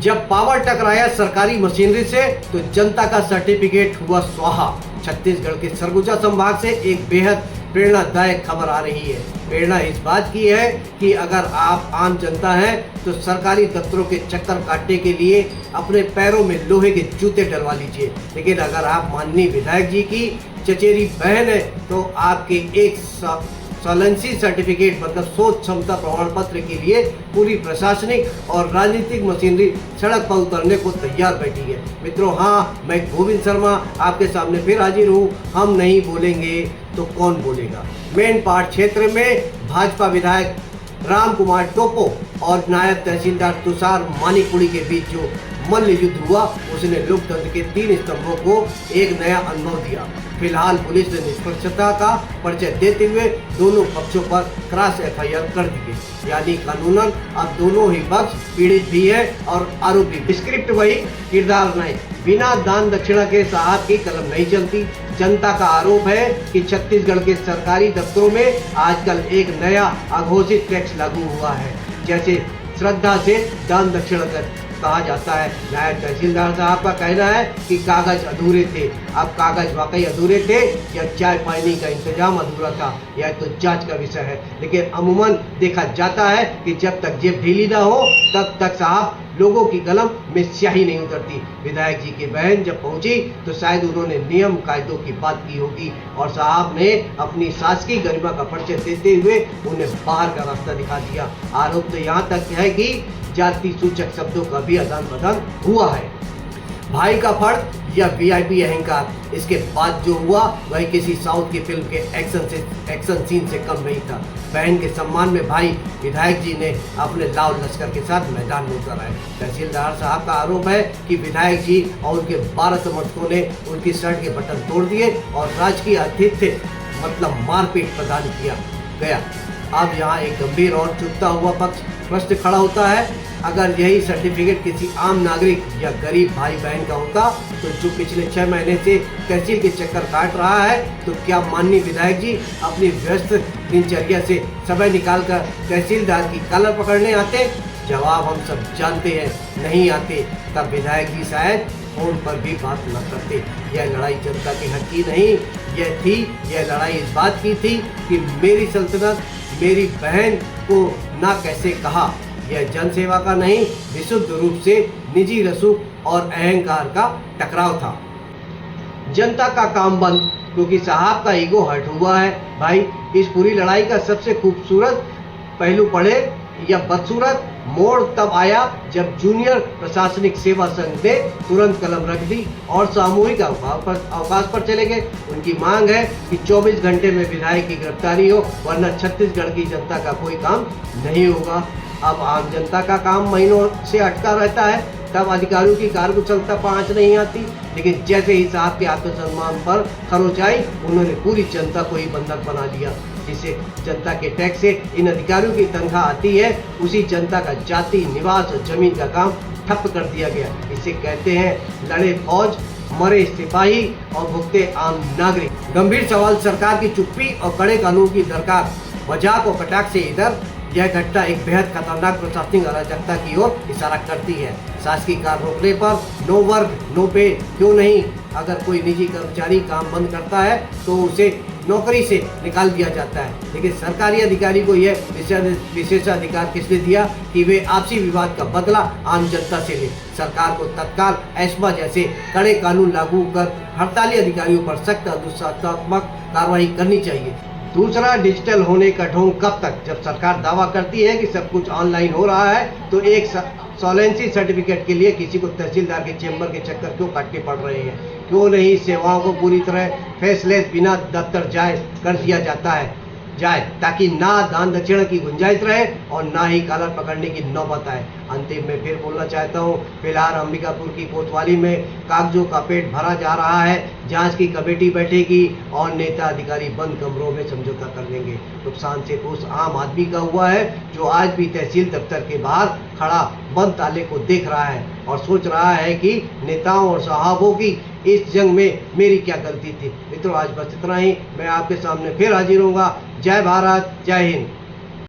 जब पावर टकराया सरकारी मशीनरी से तो जनता का सर्टिफिकेट हुआ स्वाहा। छत्तीसगढ़ के सरगुजा संभाग से एक बेहद प्रेरणादायक खबर आ रही है। प्रेरणा इस बात की है कि अगर आप आम जनता हैं तो सरकारी दफ्तरों के चक्कर काटने के लिए अपने पैरों में लोहे के जूते डलवा लीजिए। लेकिन अगर आप माननीय विधायक जी की चचेरी बहन है तो आपके एक सॉलेंसी सर्टिफिकेट मतलब सोच क्षमता प्रमाण पत्र के लिए पूरी प्रशासनिक और राजनीतिक मशीनरी सड़क पर उतरने को तैयार बैठी है। मित्रों, हाँ, मैं गोविंद शर्मा आपके सामने फिर हाजिर हूँ। हम नहीं बोलेंगे तो कौन बोलेगा। मेनपाट क्षेत्र में भाजपा विधायक राम कुमार टोपो और नायब तहसीलदार तुषार मानिकपुरी के बीच जो मल्ल युद्ध हुआ उसने लोकतंत्र के 3 स्तंभों को एक नया अनुभव दिया। फिलहाल पुलिस ने निष्पक्षता का परिचय देते हुए दोनों पक्षों पर क्रॉस FIR कर दी है। यानी कानूनन अब दोनों ही पक्ष पीड़ित भी है और आरोपी भी। स्क्रिप्ट वही, किरदार नहीं। बिना दान दक्षिणा के साहब की कलम नहीं चलती। जनता का आरोप है कि छत्तीसगढ़ के सरकारी दफ्तरों में आजकल एक नया अघोषित टैक्स लागू हुआ है, जैसे श्रद्धा से दान दक्षिणा कहा जाता है। नायब तहसीलदार साहब का कहना है कि कागज अधूरे थे। अब कागज वाकई अधूरे थे या चाय पानी का इंतजाम अधूरा था, यह तो जांच का विषय है। लेकिन अमूमन देखा जाता है कि जब तक जेब ढीली ना हो तब तक साहब लोगों की कलम में स्याही नहीं उतरती। विधायक जी की बहन जब पहुंची तो शायद उन्होंने नियम कायदों की बात की होगी और साहब ने अपनी सास की गरिमा का परिचय देते हुए उन्हें बाहर का रास्ता दिखा दिया। आरोप तो यहाँ तक है कि जाति सूचक शब्दों का भी आदान प्रदान हुआ है। भाई का फर्ज या VIP अहंकार, इसके बाद जो हुआ वह किसी साउथ की फिल्म के एक्शन सीन से कम नहीं था। बहन के सम्मान में भाई विधायक जी ने अपने लाव लश्कर के साथ मैदान में उतर आए। तहसीलदार साहब का आरोप है कि विधायक जी और उनके 12 समर्थकों ने उनकी शर्ट के बटन तोड़ दिए और राजकीय आतिथ्य मतलब मारपीट प्रदान किया गया। अब यहाँ एक गंभीर और चुभता हुआ पक्ष प्रश्न खड़ा होता है, अगर यही सर्टिफिकेट किसी आम नागरिक या गरीब भाई बहन का होता तो जो पिछले 6 महीने से तहसील के चक्कर काट रहा है, तो क्या माननीय विधायक जी अपनी व्यस्त दिनचर्या से समय निकालकर तहसीलदार की कॉलर पकड़ने आते? जवाब हम सब जानते हैं, नहीं आते। तब विधायक जी शायद फोन पर भी बात न करते। यह लड़ाई जनता के हक की नहीं, यह लड़ाई इस बात की थी कि मेरी सल्तनत मेरी बहन को ना कैसे कहा। यह जन सेवा का नहीं, विशुद्ध रूप से निजी रसूख और अहंकार का टकराव था। जनता का काम बंद, क्योंकि साहब का ईगो हर्ट हुआ है। भाई, इस पूरी लड़ाई का सबसे खूबसूरत पहलू पढ़े या बदसूरत मोड़ तब आया जब जूनियर प्रशासनिक सेवा संघ ने तुरंत कलम रख दी और सामूहिक अवकाश पर चले गए। उनकी मांग है कि 24 घंटे में विधायक की गिरफ्तारी हो, वरना छत्तीसगढ़ की जनता का कोई काम नहीं होगा। अब आम जनता का काम महीनों से अटका रहता है, तब अधिकारियों की कार्यकुशलता पांच नहीं आती। लेकिन जैसे ही साहब के आत्मसम्मान पर खरोच आई, उन्होंने पूरी जनता को ही बंधक बना दिया। जिसे जनता के टैक्स से इन अधिकारियों की तनख्वाह आती है, उसी जनता का जाति, निवास और जमीन का काम ठप कर दिया गया। इसे कहते हैं लड़े फौज, मरे सिपाही और भुगते आम नागरिक। गंभीर सवाल सरकार की चुप्पी और कड़े कानून की दरकार। मजाक और कटाक्ष से इधर, यह घटना एक बेहद खतरनाक प्रशासनिक अराजकता की ओर इशारा करती है। शासकीय कार्य रोकने पर नो वर्क नो पे क्यों नहीं? अगर कोई निजी कर्मचारी काम बंद करता है तो उसे नौकरी से निकाल दिया जाता है, लेकिन सरकारी अधिकारी को यह विशेषाधिकार किसने दिया कि वे आपसी विवाद का बदला आम जनता से ले? सरकार को तत्काल एस्मा जैसे कड़े कानून लागू कर हड़ताली अधिकारियों पर सख्त अनुशासनात्मक कार्रवाई करनी चाहिए। दूसरा, डिजिटल होने का ढोंग कब तक? जब सरकार दावा करती है कि सब कुछ ऑनलाइन हो रहा है, तो एक सॉलेंसी सर्टिफिकेट के लिए किसी को तहसीलदार के चेंबर के चक्कर क्यों काटने पड़ रहे हैं? क्यों नहीं सेवाओं को पूरी तरह फेसलेस बिना दफ्तर जाए कर दिया जाए, ताकि ना दान दक्षिणा की गुंजाइश रहे और ना ही कॉलर पकड़ने की नौबत आए। अंतिम में फिर बोलना चाहता हूँ, फिलहाल अंबिकापुर की कोतवाली में कागजों का पेट भरा जा रहा है। जांच की कमेटी बैठेगी और नेता अधिकारी बंद कमरों में समझौता कर लेंगे। नुकसान से उस आम आदमी का हुआ है जो आज भी तहसील दफ्तर के बाहर खड़ा बंद ताले को देख रहा है और सोच रहा है कि नेताओं और साहबों की इस जंग में मेरी क्या गलती थी। मित्रों, आज बस इतना ही। मैं आपके सामने फिर हाजिर होऊंगा। जय भारत, जय हिंद।